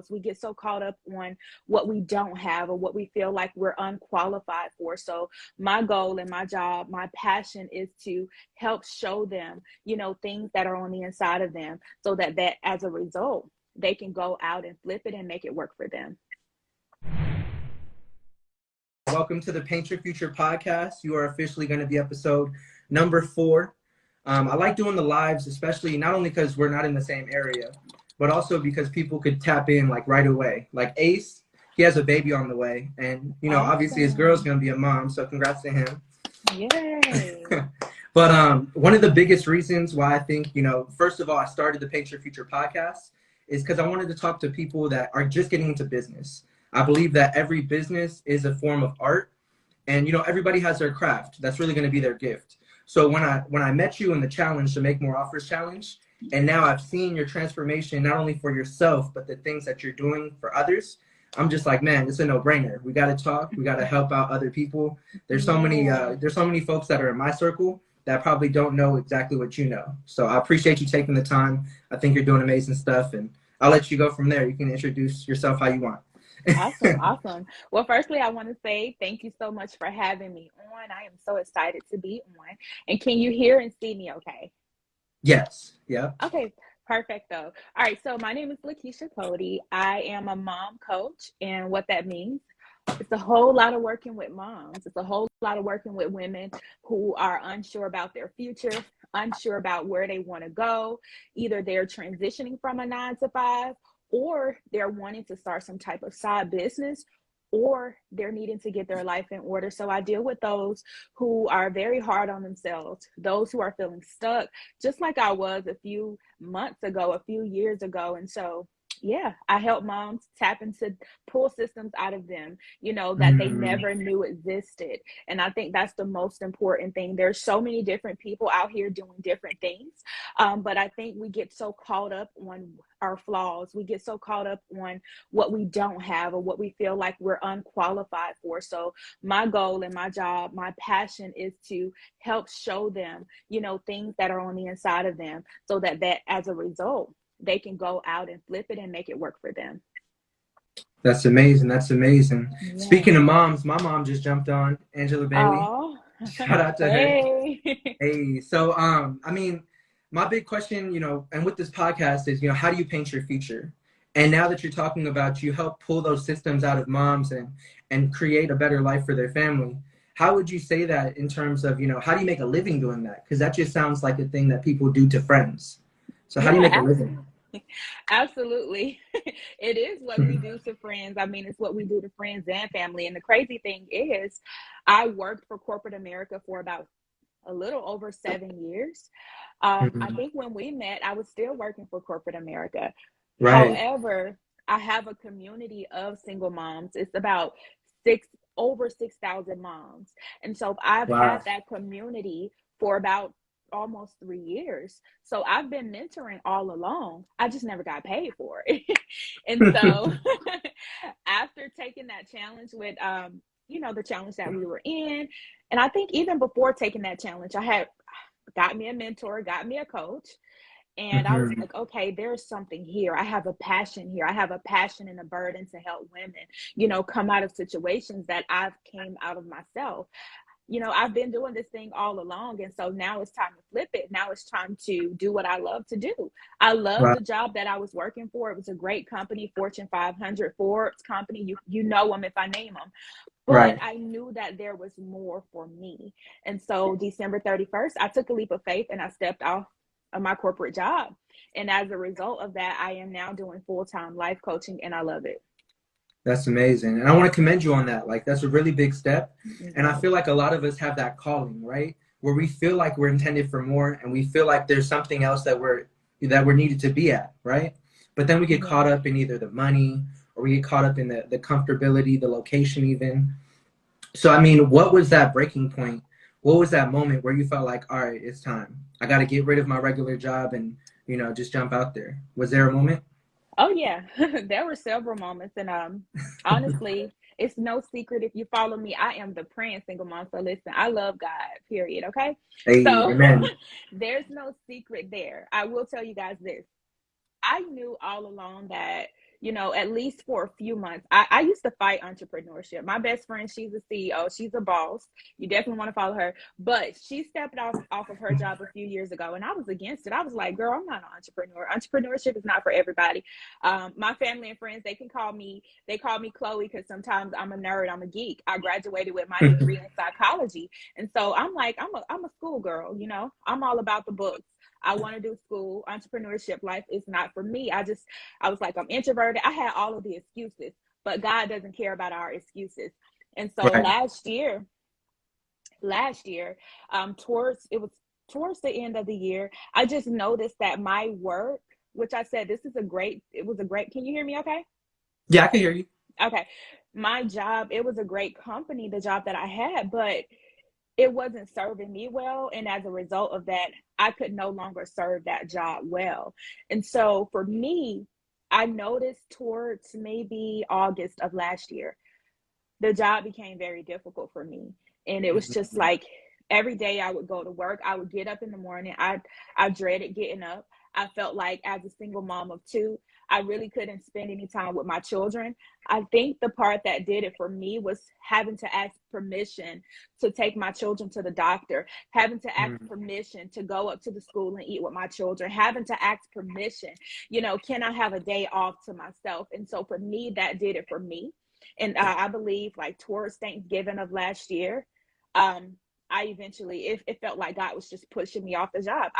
flaws. We get so caught up on what we don't have or what we feel like we're unqualified for. So my goal and my job, my passion is to help show them, things that are on the inside of them so that as a result, they can go out and flip it and make it work for them. Welcome to the Paint Your Future podcast. You are officially going to be episode number 4. I like doing the lives, especially not only because we're not in the same area, but also because people could tap in like right away. Like Ace, he has a baby on the way, and obviously his girl's going to be a mom, so congrats to him. Yay. But one of the biggest reasons why I think, first of all, I started the Paint Your Future podcast is because I wanted to talk to people that are just getting into business. I believe that every business is a form of art, and everybody has their craft. That's really going to be their gift. So when I met you in the challenge, the Make More Offers challenge, and now I've seen your transformation not only for yourself but the things that you're doing for others, I'm just like, man, it's a no-brainer. We got to talk. We got to help out other people. There's so many folks that are in my circle that probably don't know exactly what you know. So I appreciate you taking the time. I think you're doing amazing stuff, and I'll let you go from there. You can introduce yourself how you want. Awesome. Well, firstly, I want to say thank you so much for having me on. I am so excited to be on. And can you hear and see me okay? Yes. Yeah. Okay, perfect though. All right, so my name is Lakeisha Cody. I am a mom coach, and what that means, it's a whole lot of working with moms. It's a whole lot of working with women who are unsure about their future, unsure about where they want to go. Either they're transitioning from a 9-to-5, or they're wanting to start some type of side business, or they're needing to get their life in order. So I deal with those who are very hard on themselves, those who are feeling stuck, just like I was a few months ago, a few years ago. And so, yeah, I help moms tap into, pull systems out of them, that they never knew existed. And I think that's the most important thing. There's so many different people out here doing different things. But I think we get so caught up on our flaws. We get so caught up on what we don't have or what we feel like we're unqualified for. So my goal and my job, my passion is to help show them, things that are on the inside of them so that as a result, they can go out and flip it and make it work for them. That's amazing. That's amazing. Yeah. Speaking of moms, my mom just jumped on, Angela Bailey. Aww. Shout out to her. Hey. So, my big question, and with this podcast is, how do you paint your future? And now that you're talking about you help pull those systems out of moms and create a better life for their family, how would you say that in terms of, how do you make a living doing that? Because that just sounds like a thing that people do to friends. So how do you make a living? Absolutely. It is what we do to friends. I mean, it's what we do to friends and family. And the crazy thing is, I worked for corporate America for about a little over 7 years. I think when we met, I was still working for corporate America. Right. However, I have a community of single moms. It's about over 6,000 moms. And so I've had that community for about almost 3 years. So I've been mentoring all along. I just never got paid for it. And so after taking that challenge with, the challenge that we were in, and I think even before taking that challenge, I had got me a mentor, got me a coach. And I was like, okay, there's something here. I have a passion here. I have a passion and a burden to help women, come out of situations that I've came out of myself. I've been doing this thing all along. And so now it's time to flip it. Now it's time to do what I love to do. I love the job that I was working for. It was a great company, Fortune 500, Forbes company. You know them if I name them. But I knew that there was more for me. And so December 31st, I took a leap of faith and I stepped off of my corporate job. And as a result of that, I am now doing full-time life coaching, and I love it. That's amazing. And I want to commend you on that. Like, that's a really big step. And I feel like a lot of us have that calling, right? Where we feel like we're intended for more and we feel like there's something else that we're needed to be at, right? But then we get caught up in either the money or we get caught up in the comfortability, the location even. So, I mean, what was that breaking point? What was that moment where you felt like, all right, it's time. I got to get rid of my regular job and, just jump out there. Was there a moment? Oh, yeah. There were several moments. And honestly, it's no secret. If you follow me, I am the praying single mom. So listen, I love God, period. Okay. Hey, so amen. There's no secret there. I will tell you guys this. I knew all along that, at least for a few months. I used to fight entrepreneurship. My best friend, she's a CEO, she's a boss. You definitely want to follow her. But she stepped off of her job a few years ago, and I was against it. I was like, girl, I'm not an entrepreneur. Entrepreneurship is not for everybody. My family and friends, they call me Chloe, because sometimes I'm a nerd, I'm a geek. I graduated with my degree in psychology. And so I'm like, I'm a schoolgirl, I'm all about the books. I want to do school. Entrepreneurship life is not for me. I was like, I'm introverted. I had all of the excuses, but God doesn't care about our excuses. And so Right. last year, towards the end of the year, I just noticed that my work, which I said, can you hear me okay? Yeah, I can hear you. Okay. My job, it was a great company, the job that I had, but it wasn't serving me well. And as a result of that, I could no longer serve that job well. And so for me, I noticed towards maybe August of last year, the job became very difficult for me. And it was just like every day I would go to work, I would get up in the morning. I dreaded getting up. I felt like, as a single mom of two, I really couldn't spend any time with my children. I think the part that did it for me was having to ask permission to take my children to the doctor, having to ask permission to go up to the school and eat with my children, having to ask permission, can I have a day off to myself? And so for me, that did it for me. And I believe, like, towards Thanksgiving of last year, I eventually, it felt like God was just pushing me off the job.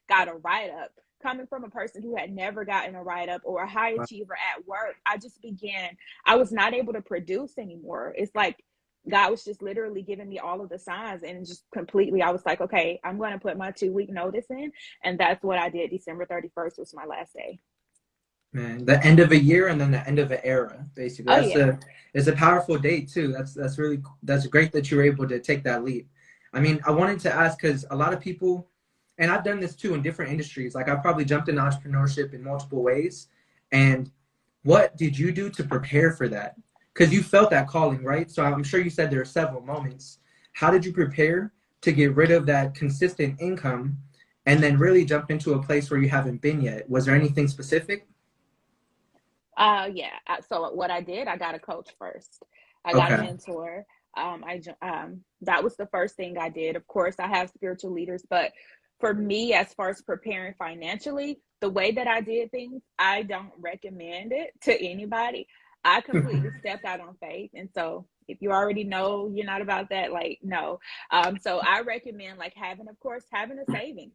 Got a write-up. Coming from a person who had never gotten a write-up or a high achiever at work, I was not able to produce anymore. It's like God was just literally giving me all of the signs, and just completely, I was like, okay, I'm going to put my 2-week notice in. And that's what I did. December 31st was my last day. Man, the end of a year and then the end of an era, basically. Oh, yeah. It's a powerful date too. That's great that you were able to take that leap. I mean, I wanted to ask, because a lot of people, and I've done this too in different industries. Like, I've probably jumped into entrepreneurship in multiple ways. And what did you do to prepare for that? Because you felt that calling, right? So I'm sure you said there are several moments. How did you prepare to get rid of that consistent income and then really jump into a place where you haven't been yet? Was there anything specific? Yeah. So what I did, I got a coach first. I got a Okay. mentor. That was the first thing I did. Of course, I have spiritual leaders, but for me, as far as preparing financially, the way that I did things, I don't recommend it to anybody. I completely stepped out on faith. And so if you already know you're not about that, like, no. So I recommend, like, having a savings.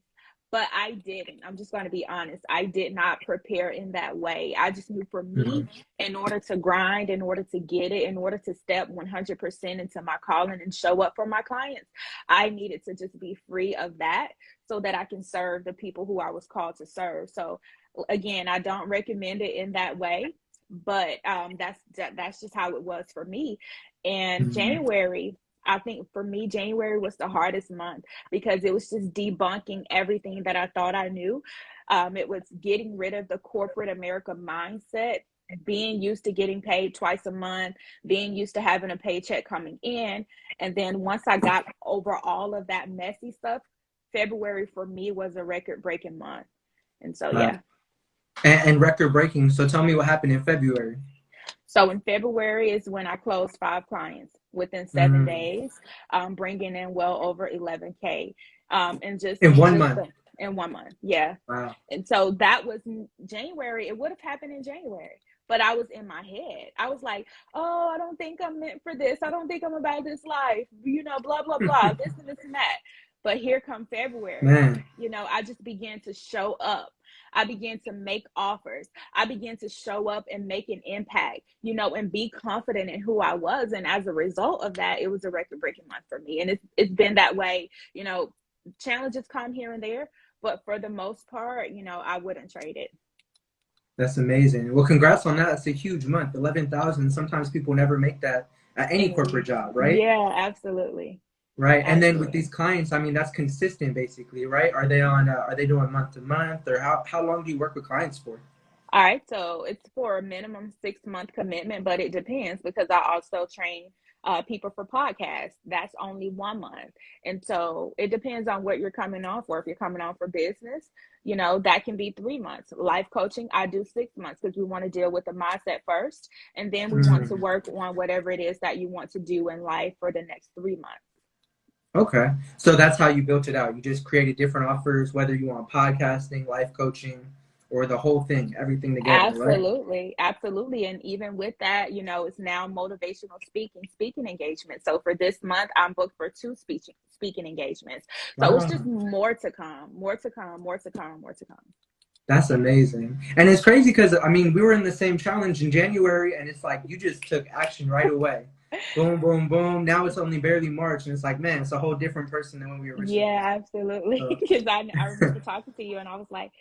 But I didn't. I'm just going to be honest. I did not prepare in that way. I just knew, for me, in order to grind, in order to get it, in order to step 100% into my calling and show up for my clients, I needed to just be free of that so that I can serve the people who I was called to serve. So again, I don't recommend it in that way, but that's just how it was for me. And January, I think for me, January was the hardest month because it was just debunking everything that I thought I knew. It was getting rid of the corporate America mindset, being used to getting paid twice a month, being used to having a paycheck coming in. And then once I got over all of that messy stuff, February for me was a record-breaking month. And so, Wow. yeah. And record breaking. So tell me what happened in February. So in February is when I closed 5 clients within 7 days, bringing in well over 11K, and In 1 month. in 1 month. Yeah. Wow. And so that was January. It would have happened in January, but I was in my head. I was like, oh, I don't think I'm meant for this. I don't think I'm about this life, blah, blah, blah, this and this and that. But here come February, Man. I just began to show up. I began to make offers. I began to show up and make an impact, and be confident in who I was. And as a result of that, it was a record-breaking month for me. And it's been that way. Challenges come here and there, but for the most part, I wouldn't trade it. That's amazing. Well, congrats on that. It's a huge month. 11,000. Sometimes people never make that at any corporate job, right? Yeah, absolutely. Right. And then with Absolutely. these clients, I mean, that's consistent basically, right? Are they doing month to month, or how long do you work with clients for? All right, so it's for a minimum 6-month commitment, but it depends because I also train people for podcasts. That's only 1 month. And so it depends on what you're coming on for. If you're coming on for business, that can be 3 months. Life coaching, I do 6 months because we want to deal with the mindset first. And then we want to work on whatever it is that you want to do in life for the next 3 months. Okay. So that's how you built it out. You just created different offers, whether you want podcasting, life coaching, or the whole thing, everything together, Absolutely. Right? Absolutely. And even with that, it's now motivational speaking engagement. So for this month, I'm booked for 2 speaking engagements. So It's just more to come, more to come, more to come, more to come. That's amazing. And it's crazy because, we were in the same challenge in January, and it's like you just took action right away. Boom, boom, boom. Now it's only barely March, and it's like, man, it's a whole different person than when we originally. Yeah, absolutely. Because I remember talking to you, and I was like,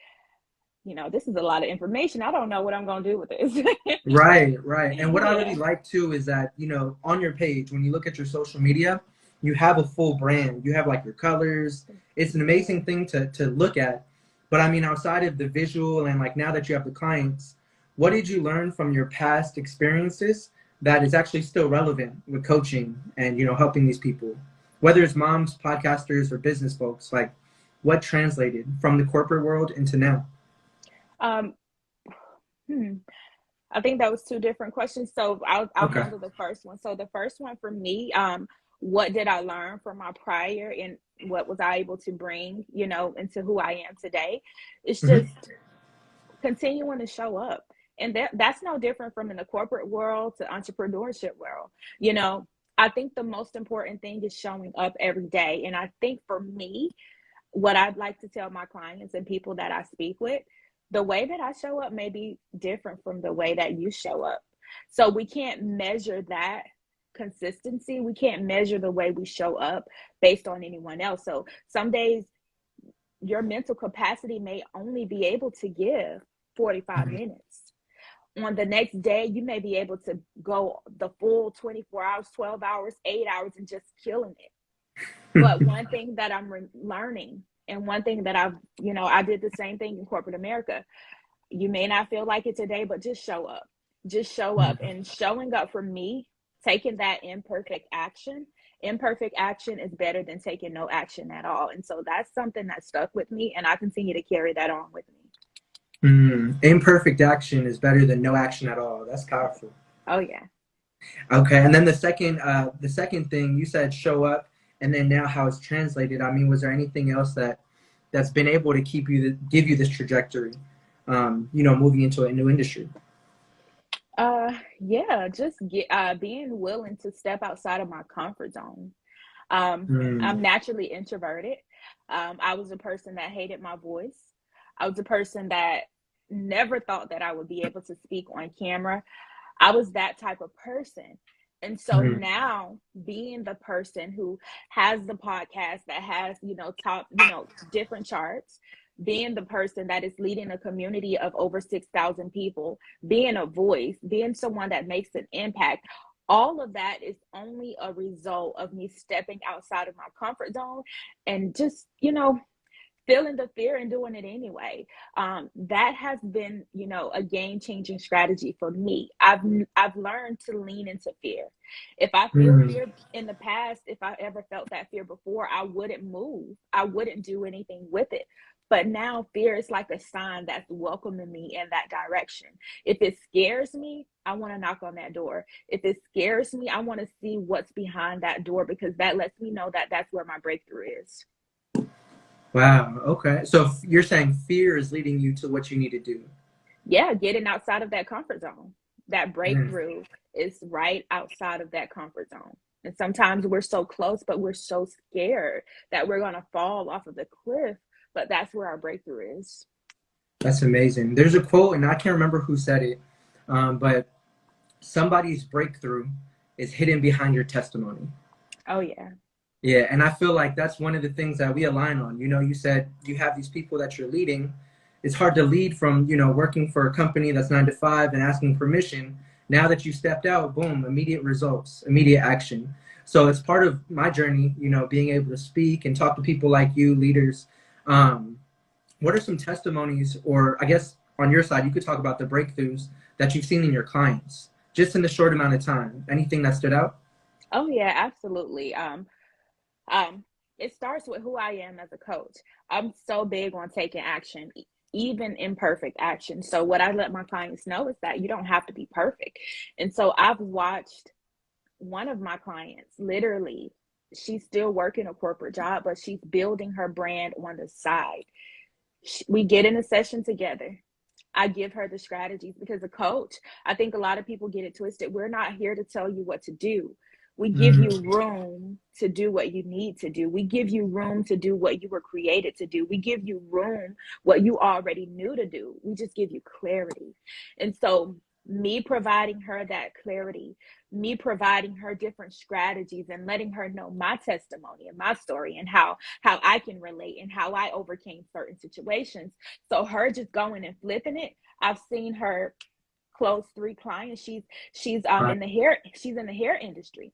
this is a lot of information. I don't know what I'm going to do with this. Right. And what I really like, too, is that, on your page, when you look at your social media, you have a full brand. You have, your colors. It's an amazing thing to look at. But, outside of the visual and, now that you have the clients, what did you learn from your past experiences that is actually still relevant with coaching and, helping these people? Whether it's moms, podcasters, or business folks, what translated from the corporate world into now? I think that was 2 different questions. So I'll handle the first one. So the first one for me, what did I learn from my prior and what was I able to bring, into who I am today? It's just continuing to show up. And that's no different from in the corporate world to entrepreneurship world. I think the most important thing is showing up every day. And I think for me, what I'd like to tell my clients and people that I speak with, the way that I show up may be different from the way that you show up. So we can't measure that consistency. We can't measure the way we show up based on anyone else. So some days your mental capacity may only be able to give 45 minutes. On the next day, you may be able to go the full 24 hours, 12 hours, 8 hours, and just killing it. But one thing that I'm learning, and one thing that I did the same thing in corporate America. You may not feel like it today, but just show up. Just show up. And showing up for me, taking that imperfect action is better than taking no action at all. And so that's something that stuck with me, and I continue to carry that on with me. Imperfect action is better than no action at all. That's powerful. Oh, yeah. Okay. And then the second thing you said, show up. And then now how it's translated, was there anything else that's been able to give you this trajectory, moving into a new industry? Yeah, just being willing to step outside of my comfort zone. I'm naturally introverted. I was a person that hated my voice. I was a person that never thought that I would be able to speak on camera. I was that type of person. And so now being the person who has the podcast that has, top, different charts, being the person that is leading a community of over 6,000 people, being a voice, being someone that makes an impact, all of that is only a result of me stepping outside of my comfort zone and just, feeling the fear and doing it anyway. That has been, a game-changing strategy for me. I've learned to lean into fear. If I feel fear in the past, if I ever felt that fear before, I wouldn't move. I wouldn't do anything with it. But now fear is like a sign that's welcoming me in that direction. If it scares me, I want to knock on that door. If it scares me, I want to see what's behind that door, because that lets me know that that's where my breakthrough is. Wow. Okay. So you're saying fear is leading you to what you need to do. Yeah. Getting outside of that comfort zone. That breakthrough is right outside of that comfort zone. And sometimes we're so close, but we're so scared that we're going to fall off of the cliff. But that's where our breakthrough is. That's amazing. There's a quote, and I can't remember who said it, but somebody's breakthrough is hidden behind your testimony. Oh, yeah. Yeah, and I feel like that's one of the things that we align on. You said you have these people that you're leading. It's hard to lead from, working for a company that's 9 to 5 and asking permission. Now that you stepped out, boom, immediate results, immediate action. So it's part of my journey, being able to speak and talk to people like you, leaders. What are some testimonies, or I guess on your side, you could talk about the breakthroughs that you've seen in your clients, just in the short amount of time? Anything that stood out? Oh yeah, absolutely. Um, it starts with who I am as a coach. I'm so big on taking action, even imperfect action. So what I let my clients know is that you don't have to be perfect. And so I've watched one of my clients literally, she's still working a corporate job, but she's building her brand on the side. We get in a session together. I give her the strategies because a coach, I think a lot of people get it twisted. We're not here to tell you what to do. We give you Mm, room to do what you need to do. We give you room to do what you were created to do. We give you room what you already knew to do. We just give you clarity. And so me providing her that clarity, me providing her different strategies and letting her know my testimony and my story and how I can relate and how I overcame certain situations. So her just going and flipping it, I've seen her close 3 clients. She's right. in the hair industry.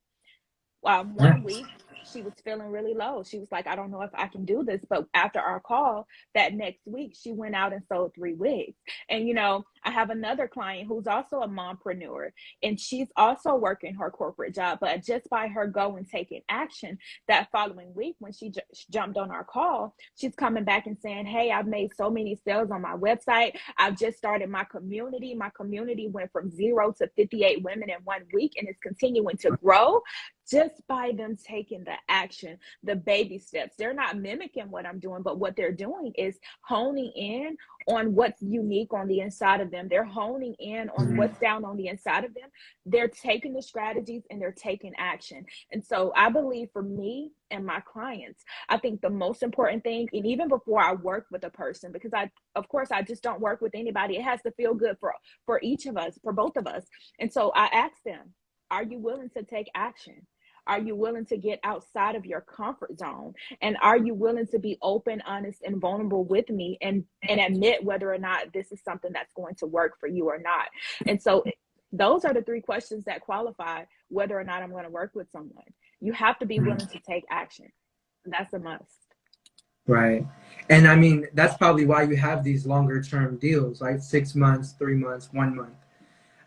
One Nice. week she was feeling really low. She was like, I don't know if I can do this. But after our call that next week, she went out and sold 3 wigs. And, I have another client who's also a mompreneur, and she's also working her corporate job. But just by her going taking action that following week, when she jumped on our call, she's coming back and saying, hey, I've made so many sales on my website. I've just started my community. My community went from 0 to 58 women in 1 week, and it's continuing to grow just by them taking the action, the baby steps. They're not mimicking what I'm doing, but what they're doing is honing in on what's unique on the inside of them. They're honing in on Mm, what's down on the inside of them. They're taking the strategies and they're taking action. And so I believe for me and my clients, I think the most important thing, and even before I work with a person, because of course, I just don't work with anybody. It has to feel good for each of us, for both of us. And so I ask them, are you willing to take action? Are you willing to get outside of your comfort zone? And are you willing to be open, honest, and vulnerable with me and admit whether or not this is something that's going to work for you or not? And so those are the 3 questions that qualify whether or not I'm going to work with someone. You have to be willing mm, to take action. That's a must. right. And I mean, that's probably why you have these longer term deals, like 6 months, 3 months, 1 month.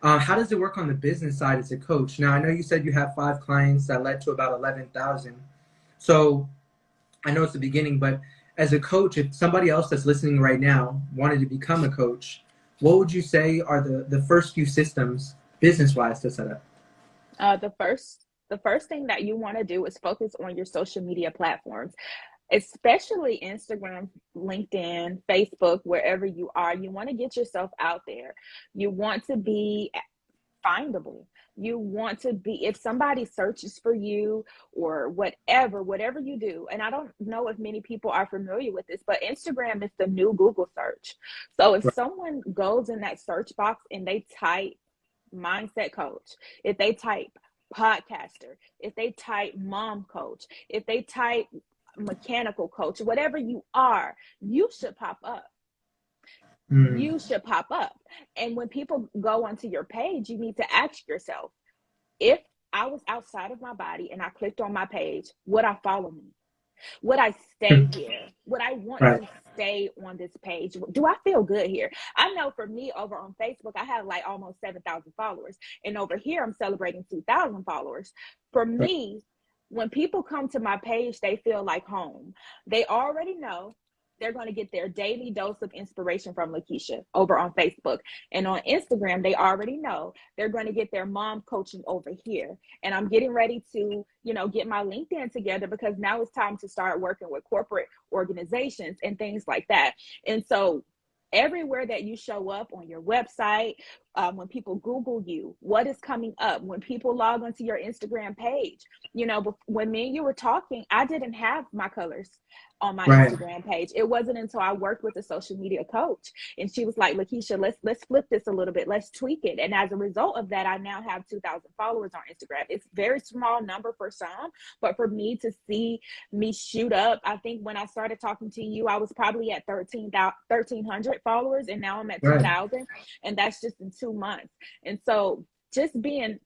How does it work on the business side as a coach? Now, I know you said you have 5 clients that led to about 11,000. So I know it's the beginning, but as a coach, if somebody else that's listening right now wanted to become a coach, what would you say are the first few systems business wise to set up? The first thing that you want to do is focus on your social media platforms, especially Instagram, LinkedIn, Facebook, wherever you are. You want to get yourself out there. You want to be findable. You want to be, if somebody searches for you or whatever you do. And I don't know if many people are familiar with this, but Instagram is the new Google search. So if someone goes in that search box and they type mindset coach, if they type podcaster, if they type mom coach, if they type mechanical coach, whatever you are, you should pop up. Mm, You should pop up. And when people go onto your page, you need to ask yourself, if I was outside of my body and I clicked on my page, would I follow me? Would I stay here? Would I want right, to stay on this page? Do I feel good here? I know for me over on Facebook, I have like almost 7,000 followers. And over here, I'm celebrating 2,000 followers. For right, me, when people come to my page, they feel like home. They already know they're going to get their daily dose of inspiration from Lakeisha over on Facebook. And on Instagram, they already know they're going to get their mom coaching over here. And I'm getting ready to, get my LinkedIn together because now it's time to start working with corporate organizations and things like that. And so everywhere that you show up on your website, when people Google you, what is coming up? When people log onto your Instagram page, when me and you were talking, I didn't have my colors on my right. Instagram page. It wasn't until I worked with a social media coach, and she was like, Lakeisha, let's flip this a little bit, let's tweak it. And as a result of that, I now have 2,000 followers on Instagram. It's a very small number for some, but for me to see me shoot up, I think when I started talking to you, I was probably at 1,300 followers, and now I'm at Right. 2,000, and that's just in 2 months. And so just being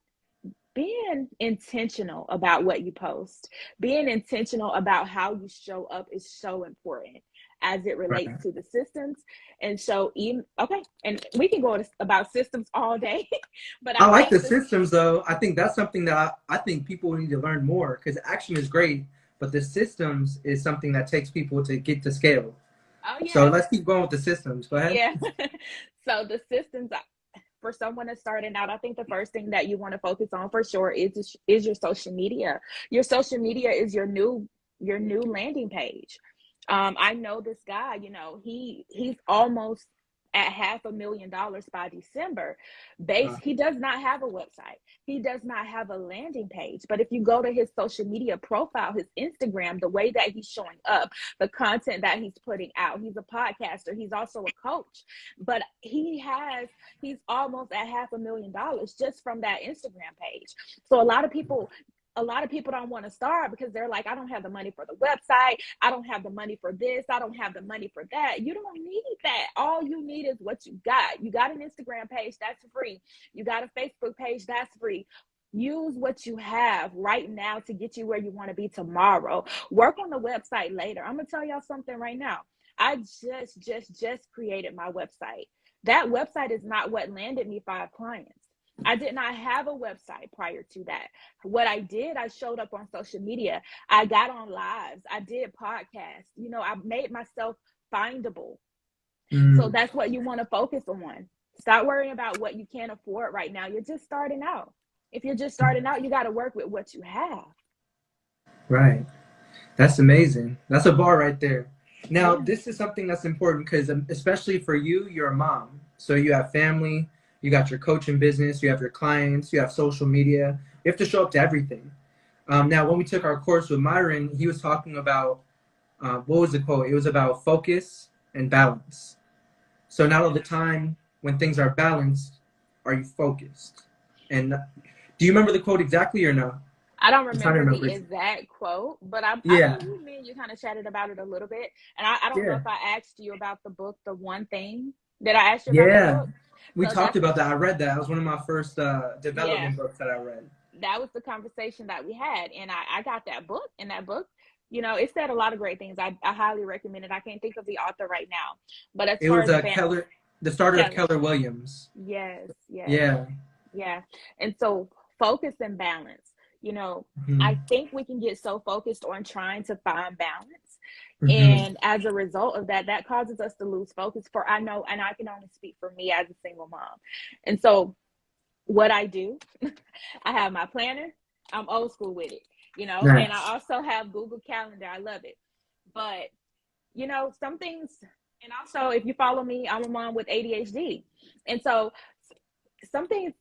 intentional about what you post, being intentional about how you show up is so important. as it relates Right. to the systems. And so even okay, and we can go about systems all day, but I I like think the this. systems though. I think that's something that I think people need to learn more because action is great, but the systems is something that takes people to get to scale. Oh So yeah, let's keep going with the systems. Go ahead. yeah. So the systems for someone that's starting out, I think the first thing that you want to focus on for sure is your social media. Your social media is your new landing page. I know this guy, you know, he's almost at $500,000 by December. He does not have a website. He does not have a landing page. But if you go to his social media profile, his Instagram, the way that he's showing up, the content that he's putting out, he's a podcaster. He's also a coach, but he's almost at $500,000 just from that Instagram page. So a lot of people don't want to start because they're like, I don't have the money for the website. I don't have the money for this. I don't have the money for that. You don't need that. All you need is what you got. You got an Instagram page, that's free. You got a Facebook page, that's free. Use what you have right now to get you where you want to be tomorrow. Work on the website later. I'm going to tell y'all something right now. I just created my website. That website is not what landed me 5 clients. I did not have a website prior to that. What I did, I showed up on social media. I got on lives. I did podcasts. You know, I made myself findable. So Mm, that's what you want to focus on. Stop worrying about what you can't afford right now. You're just starting out. If you're just starting out, you got to work with what you have. right. That's amazing. That's a bar right there. Now, Yeah. this is something that's important because, especially for you, you're a mom. So you have family, you got your coaching business, you have your clients, you have social media. You have to show up to everything. Now, when we took our course with Myron, he was talking about what was the quote? It was about focus and balance. So not all the time when things are balanced, are you focused? And do you remember the quote exactly or no? I don't I'm trying to remember remember. the exact quote, but I Yeah, believe me and you kind of chatted about it a little bit. And I don't know yeah, if I asked you about the book, The One Thing. Did I ask you about the yeah. book? We So talked that's about that. I read that. It was one of my first yeah, development books that I read. that was the conversation that we had. And I got that book. And that book, you know, it said a lot of great things. I highly recommend it. I can't think of the author right now. But as It far was as Keller, the starter of Keller, Keller Williams. yes, yes. Yeah. Yeah. And so focus and balance. You know, Hmm. I think we can get so focused on trying to find balance. Hmm. And as a result of that, that causes us to lose focus for I know, and I can only speak for me as a single mom. And so what I do, I have my planner. I'm old school with it, you know, and I Nice. also have Google Calendar. I love it. But, you know, some things, and also if you follow me, I'm a mom with ADHD. And so some things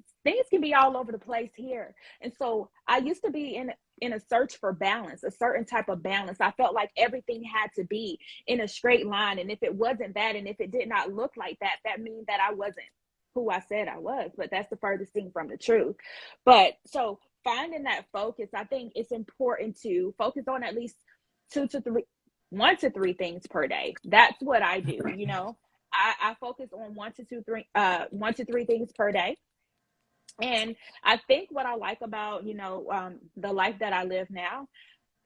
can be all over the place here. And so I used to be in a search for balance, a certain type of balance. I felt like everything had to be in a straight line, and if it wasn't that, and if it did not look like that, that means that I wasn't who I said I was. But that's the furthest thing from the truth. But so finding that focus, I think it's important to focus on at least 2 to 3 1 to 3 things per day. That's what I do, you know. I focus on 1 to 3 things per day. And I think what I like about, you know, the life that I live now,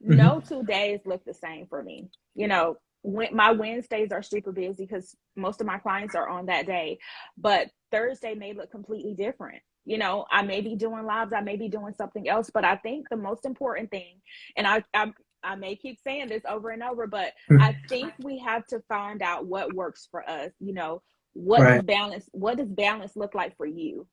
Hmm. no 2 days look the same for me. You know, when my Wednesdays are super busy because most of my clients are on that day, but Thursday may look completely different. You know, I may be doing lives, I may be doing something else, but I think the most important thing, and I may keep saying this over and over, but I think we have to find out what works for us. You know, Right. what does balance look like for you?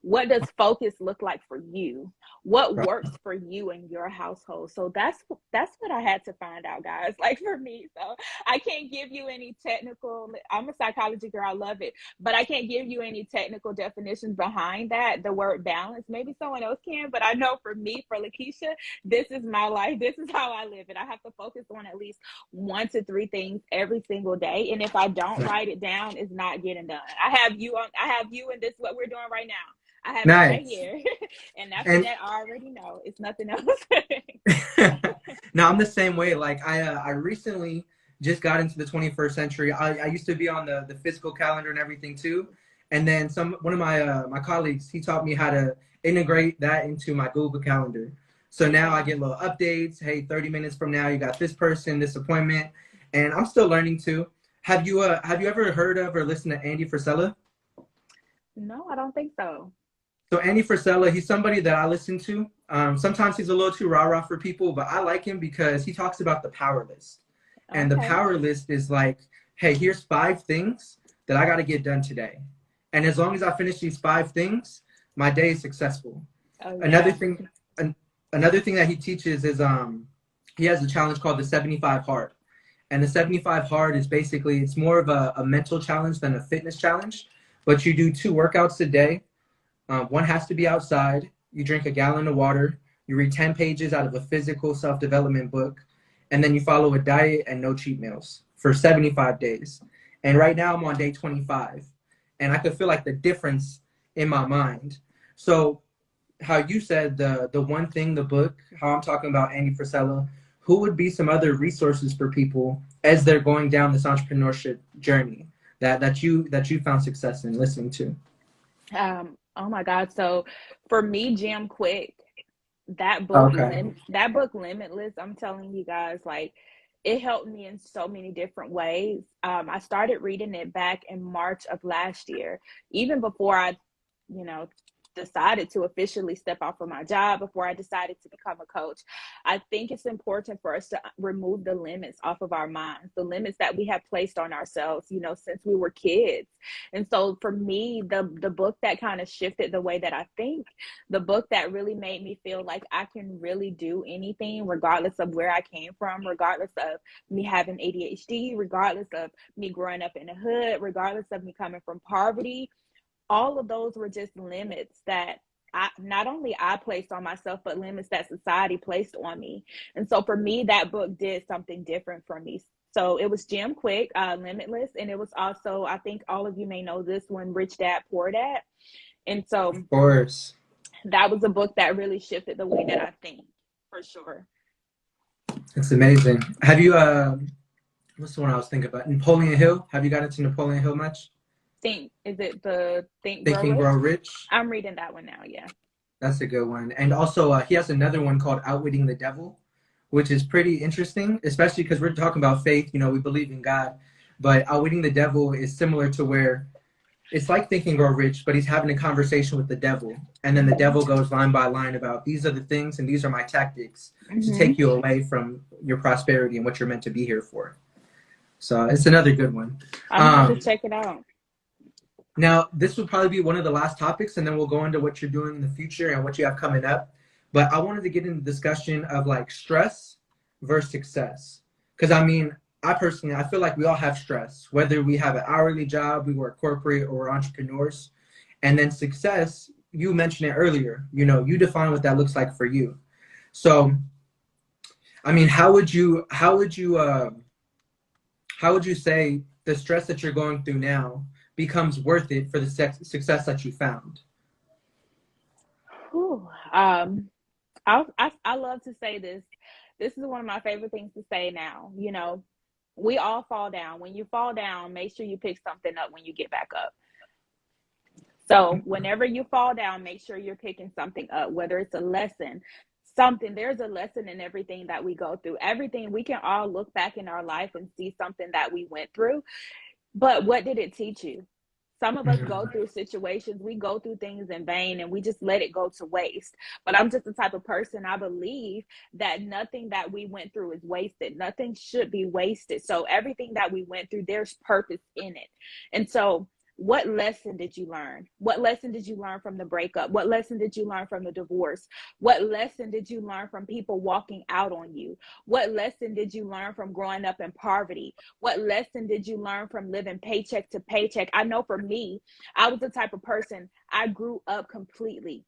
What does focus look like for you? What Right. works for you and your household? So that's what I had to find out, guys. Like for me, so I can't give you any technical. I'm a psychology girl, I love it, but I can't give you any technical definitions behind that. The word balance, maybe someone else can, but I know for me, for Lakeisha, this is my life. This is how I live it. I have to focus on at least 1 to 3 things every single day, and if I don't write it down, it's not getting done. I have you, and this is what we're doing right now. I have you right Nice. here. And after And that, I already know it's nothing else. no, I'm the same way. Like I recently just got into the 21st century. I used to be on the physical calendar and everything too. And then one of my colleagues, he taught me how to integrate that into my Google Calendar. So now I Yeah. get little updates. Hey, 30 minutes from now, you got this person, this appointment. and I'm still learning too. Have you ever heard of or listened to Andy Frisella? No, I don't think so. So Andy Frisella, he's somebody that I listen to. Sometimes he's a little too rah-rah for people, but I like him because he talks about the power list. And the Okay. power list is like, hey, here's 5 things that I got to get done today. And as long as I finish these 5 things, my day is successful. Oh Another yeah. thing, another thing that he teaches is he has a challenge called the 75 hard. And the 75 hard is basically, it's more of a mental challenge than a fitness challenge. But you do 2 workouts a day. One has to be outside. You drink a gallon of water. You read 10 pages out of a physical self-development book. And then you follow a diet and no cheat meals for 75 days. And right now I'm on day 25. And I could feel like the difference in my mind. So how you said the one thing, the book, how I'm talking about Andy Frisella, who would be some other resources for people as they're going down this entrepreneurship journey that you found success in listening to? Oh my God. So for me, Jam Quick, Okay. that book Limitless, I'm telling you guys, like it helped me in so many different ways. I started reading it back in March of last year, even before I, you know, decided to officially step off of my job, before I decided to become a coach. I think it's important for us to remove the limits off of our minds, the limits that we have placed on ourselves, since we were kids. And so for me, the book that kind of shifted the way that I think, the book that really made me feel like I can really do anything, regardless of where I came from, regardless of me having ADHD, regardless of me growing up in the hood, regardless of me coming from poverty. All of those were just limits that not only I placed on myself, but limits that society placed on me. And so for me, that book did something different for me. So it was Jim Quick, Limitless, and it was also, I think all of you may know this one, Rich Dad Poor Dad. And so Of course. that was a book that really shifted the way that I think, for sure. It's amazing. Have you what's the one I was thinking about? Napoleon Hill. Have you got into Napoleon Hill much? Is it the Think Think Grow and Rich? Grow Rich. I'm reading that one now, yeah. That's a good one. And also he has another one called Outwitting the Devil, which is pretty interesting, especially because we're talking about faith. We believe in God, but Outwitting the Devil is similar to where it's like Think and Grow Rich, but he's having a conversation with the devil. And then the Mm-hmm. devil goes line by line about these are the things and these are my tactics to Mm-hmm. take you away from your prosperity and what you're meant to be here for. So it's another good one. I'm gonna have to Um, check it out. Now, this will probably be one of the last topics, and then we'll go into what you're doing in the future and what you have coming up. But I wanted to get into the discussion of like stress versus success. Because I personally, I feel like we all have stress, whether we have an hourly job, we work corporate, or we're entrepreneurs. And then success, you mentioned it earlier, you define what that looks like for you. So, how would you say the stress that you're going through now becomes worth it for the success that you found? Whew. I love to say this. This is one of my favorite things to say now. We all fall down. When you fall down, make sure you pick something up when you get back up. So whenever you fall down, make sure you're picking something up, whether it's a lesson, something. There's a lesson in everything that we go through. Everything, we can all look back in our life and see something that we went through. But what did it teach you? Some of us go Mhm. through situations, we go through things in vain and we just let it go to waste. But I'm just the type of person, I believe that nothing that we went through is wasted. Nothing should be wasted. So everything that we went through, there's purpose in it. And so what lesson did you learn? What lesson did you learn from the breakup? What lesson did you learn from the divorce? What lesson did you learn from people walking out on you? What lesson did you learn from growing up in poverty? What lesson did you learn from living paycheck to paycheck? I know for me, I was the type of person, I grew up completely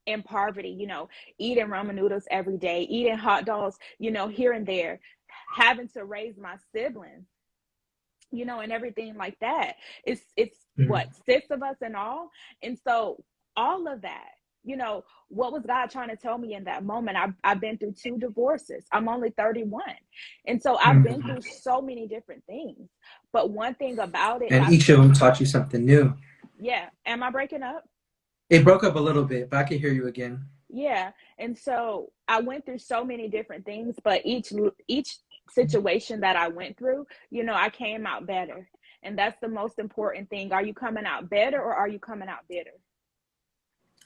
in poverty, eating ramen noodles every day, eating hot dogs, here and there, having to raise my siblings, and everything like that. It's what, Mhm. 6 of us in all. And so all of that, what was God trying to tell me in that moment? I've been through 2 divorces. I'm only 31. And so I've been Mhm. through so many different things. But one thing about it, And I each of think, them taught you something new. yeah, am I breaking up? It broke up a little bit, but I can hear you again. Yeah. And so I went through so many different things, but each situation that I went through, I came out better. And that's the most important thing. Are you coming out better, or are you coming out bitter?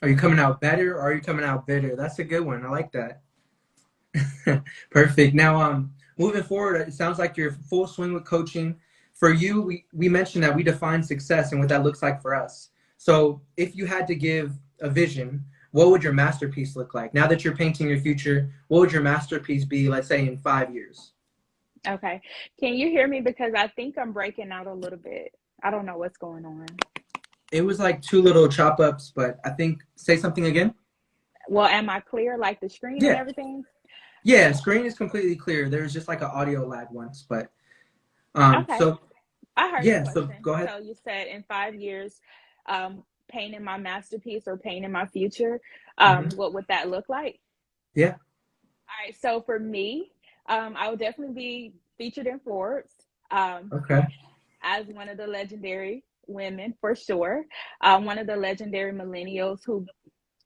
Are you coming out better, or are you coming out bitter? That's a good one. I like that. Perfect. Now, moving forward, it sounds like you're full swing with coaching. For you, we mentioned that we define success and what that looks like for us. So if you had to give a vision, what would your masterpiece look like? Now that you're painting your future, what would your masterpiece be, let's say, in 5 years? Okay. Can you hear me? Because I think I'm breaking out a little bit. I don't know what's going on. It was like two little chop ups, but I think, say something again. Well, am I clear, like the screen and Yeah. everything? Yeah, screen is completely clear. There's just like an audio lag once, but Okay. so I heard the yeah, so question. go ahead. So you said in 5 years, painting my masterpiece or painting my future, what would that look like? Yeah. All right. So for me, I would definitely be featured in Forbes Okay. as one of the legendary women, for sure. One of the legendary millennials who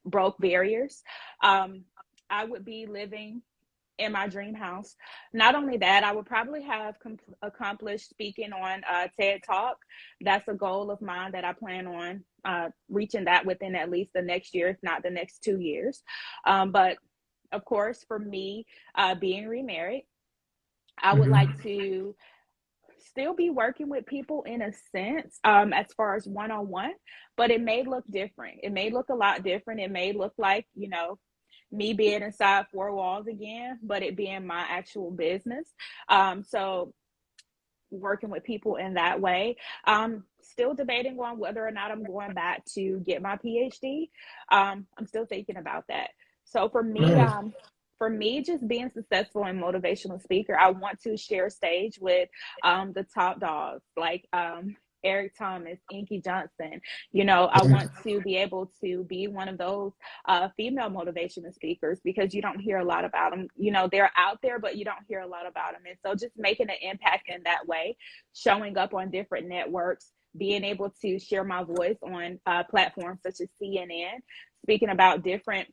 broke barriers. I would be living in my dream house. Not only that, I would probably have accomplished speaking on TED Talk. That's a goal of mine that I plan on reaching that within at least the next year, if not the next 2 years. But of course, for me, being remarried, I would like to still be working with people in a sense, as far as one-on-one, but it may look different. It may look a lot different. It may look like, me being inside four walls again, but it being my actual business. So working with people in that way. Still debating on whether or not I'm going back to get my PhD. I'm still thinking about that. So Nice. for me, just being successful and motivational speaker, I want to share stage with the top dogs like Eric Thomas, Inky Johnson. I want to be able to be one of those female motivational speakers, because you don't hear a lot about them. They're out there, but you don't hear a lot about them. And so just making an impact in that way, showing up on different networks, being able to share my voice on platforms such as CNN, speaking about different,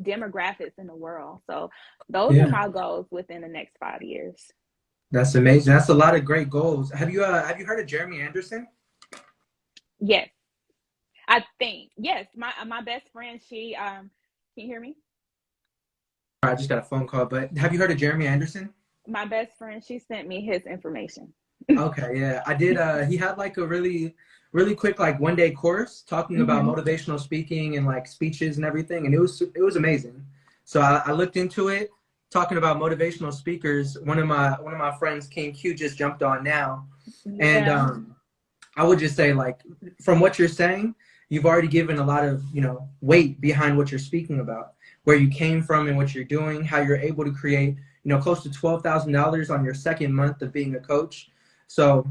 demographics in the world. So those are Yeah. my goals within the next 5 years. That's amazing. That's a lot of great goals. Have you heard of Jeremy Anderson? Yes, I think. Yes, my best friend, she can you hear me? I just got a phone call, but have you heard of Jeremy Anderson? My best friend, she sent me his information. Okay, yeah. I did he had like a really quick like 1 day course talking about Mm-hmm. motivational speaking and like speeches and everything, and it was amazing. So I looked into it, talking about motivational speakers. One of my friends, King Q, just jumped on now. And Yeah. I would just say, like, from what you're saying, you've already given a lot of, weight behind what you're speaking about, where you came from and what you're doing, how you're able to create, close to $12,000 on your second month of being a coach. So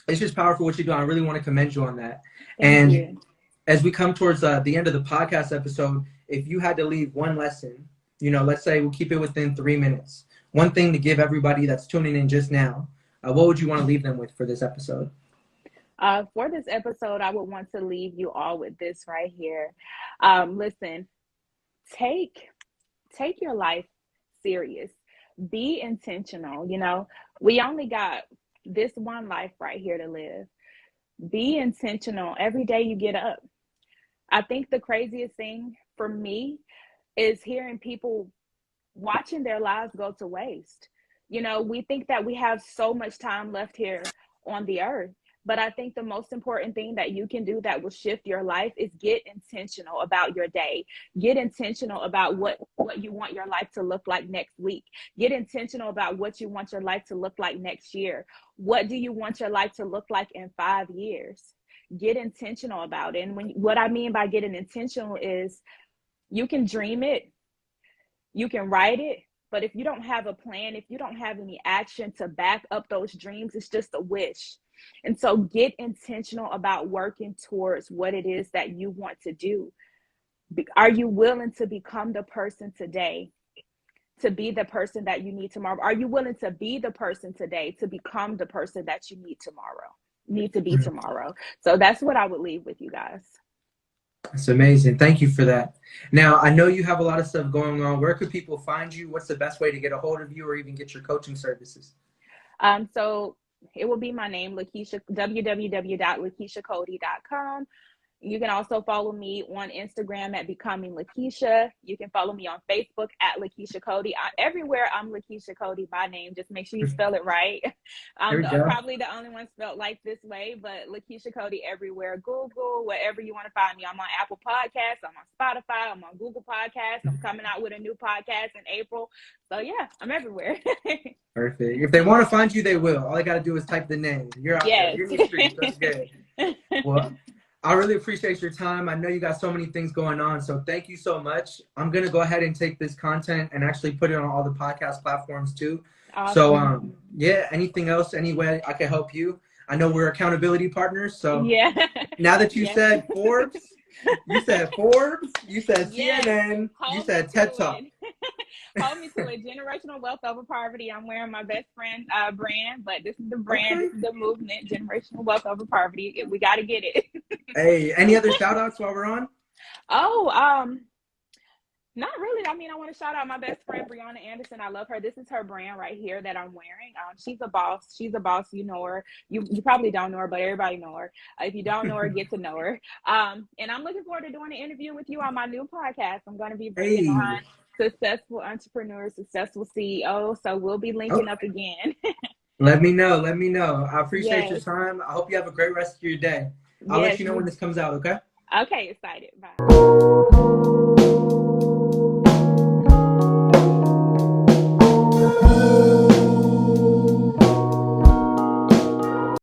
it's just powerful what you're doing. I really want to commend you on that. Thank And you. as we come towards the end of the podcast episode, if you had to leave one lesson, let's say we'll keep it within 3 minutes, one thing to give everybody that's tuning in just now, what would you want to leave them with for this episode? For this episode, I would want to leave you all with this right here. Listen, take your life serious. Be intentional. We only got this one life right here to live. Be intentional every day you get up. I think the craziest thing for me is hearing people watching their lives go to waste. We think that we have so much time left here on the earth. But I think the most important thing that you can do that will shift your life is get intentional about your day. Get intentional about what you want your life to look like next week. Get intentional about what you want your life to look like next year. What do you want your life to look like in 5 years? Get intentional about it. And what I mean by getting intentional is you can dream it, you can write it, but if you don't have a plan, if you don't have any action to back up those dreams, it's just a wish. And so get intentional about working towards what it is that you want to do. Are you willing to become the person today to be the person that you need tomorrow? Are you willing to be the person today to become the person that you need to be tomorrow? So that's what I would leave with you guys. That's amazing. Thank you for that. Now, I know you have a lot of stuff going on. Where could people find you? What's the best way to get a hold of you or even get your coaching services? So it will be my name, Lakeisha, www.lakeishacody.com. You can also follow me on Instagram at Becoming Lakeisha. You can follow me on Facebook at Lakeisha Cody. Everywhere I'm Lakeisha Cody by name. Just make sure you spell it right. There I'm we go. probably the only one spelled like this way, but Lakeisha Cody everywhere. Google, wherever you want to find me. I'm on Apple Podcasts. I'm on Spotify. I'm on Google Podcasts. I'm coming out with a new podcast in April. So yeah, I'm everywhere. Perfect. If they want to find you, they will. All I got to do is type the name. You're out there. Yes. You're in the streets. That's good. Well, I really appreciate your time. I know you got so many things going on, so thank you so much. I'm going to go ahead and take this content and actually put it on all the podcast platforms too. Awesome. So, yeah, anything else, any way I can help you? I know we're accountability partners, so yeah. now that you said Forbes, you said Yes. CNN, you said TED Talk. Hold me to it. Generational wealth over poverty. I'm wearing my best friend brand, but this is the brand. Okay. This is the movement. Generational wealth over poverty. We got to get it. Hey, any other shout outs while we're on? Oh, not really. I mean, I want to shout out my best friend, Brianna Anderson. I love her. This is her brand right here that I'm wearing. She's a boss. She's a boss. You know her. You probably don't know her, but everybody know her. If you don't know her, get to know her. And I'm looking forward to doing an interview with you on my new podcast. I'm going to be bringing on successful entrepreneurs, successful CEOs. So we'll be linking up again. Let me know. Let me know. I appreciate your Yes. time. I hope you have a great rest of your day. I'll Yes. let you know when this comes out, okay? Okay, excited. Bye.